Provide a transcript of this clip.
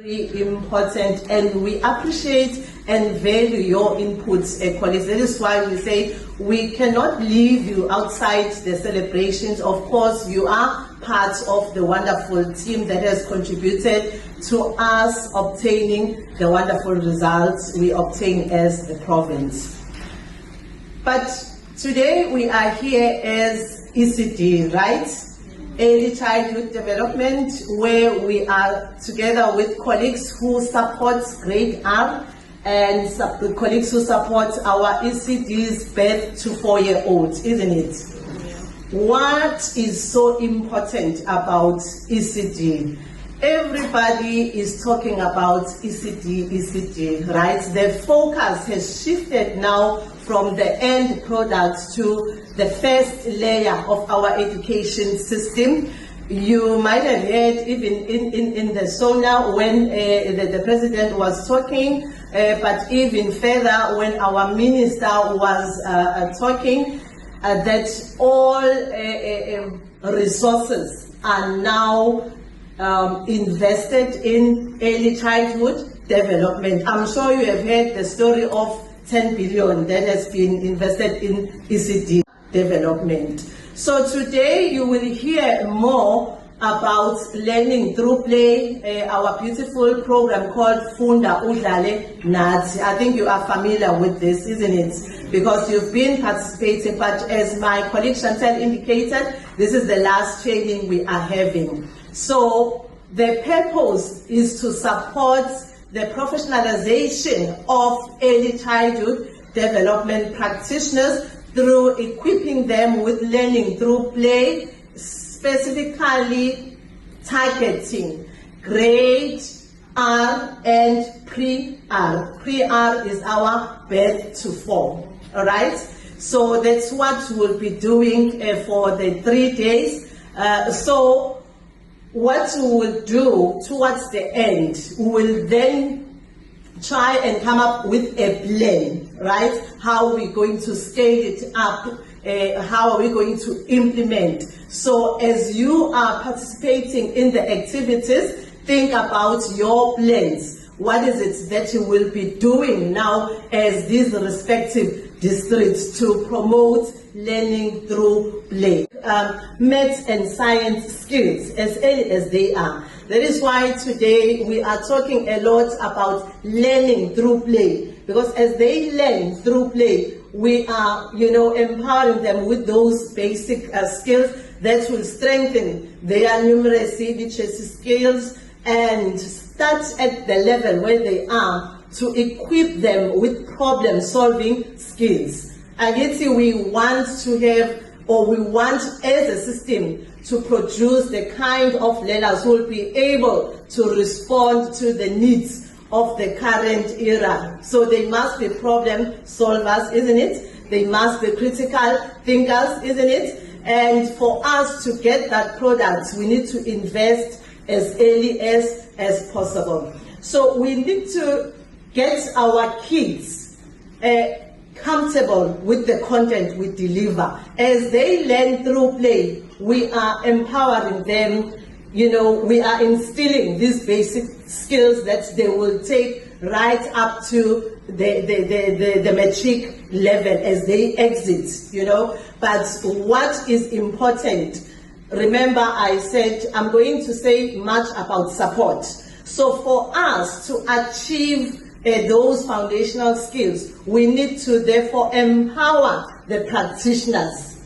Very important, and we appreciate and value your inputs, colleagues. That is why we say we cannot leave you outside the celebrations. Of course, you are part of the wonderful team that has contributed to us obtaining the wonderful results we obtain as a province. But today we are here as ECD, right? Early Childhood Development, where we are together with colleagues who support Grade R and the colleagues who support our ECDs birth to 4-year-olds, isn't it? What is so important about ECD? Everybody is talking about ECD, right? The focus has shifted now from the end product to the first layer of our education system. You might have heard even in the SONA when the president was talking, but even further when our minister was talking, that all resources are now invested in early childhood development. I'm sure you have heard the story of 10 billion that has been invested in ECD development. So today you will hear more about learning through play, our beautiful program called Funda Udlale Nathi. I think you are familiar with this, isn't it? Because you've been participating, but as my colleague Chantel indicated, this is the last training we are having. So the purpose is to support the professionalization of early childhood development practitioners through equipping them with learning through play, specifically targeting grade R and pre-R. Pre-R is our birth to 4, all right? So that's what we'll be doing for the 3 days. So what we will do towards the end, we will then try and come up with a plan, right? How are we going to scale it up? How are we going to implement? So as you are participating in the activities, think about your plans. What is it that you will be doing now as these respective districts to promote learning through play? Maths and science skills as early as they are. That is why today we are talking a lot about learning through play, because as they learn through play, we are, empowering them with those basic skills that will strengthen their numeracy, literacy skills, and start at the level where they are to equip them with problem-solving skills. And yet we want to have, or we want as a system to produce the kind of learners who will be able to respond to the needs of the current era. So they must be problem solvers, isn't it? They must be critical thinkers, isn't it? And for us to get that product, we need to invest as early as possible. So we need to get our kids comfortable with the content we deliver. As they learn through play, we are empowering them, we are instilling these basic skills that they will take right up to the matric level as they exit, But what is important, remember I said I'm going to say much about support. So for us to achieve those foundational skills, we need to therefore empower the practitioners,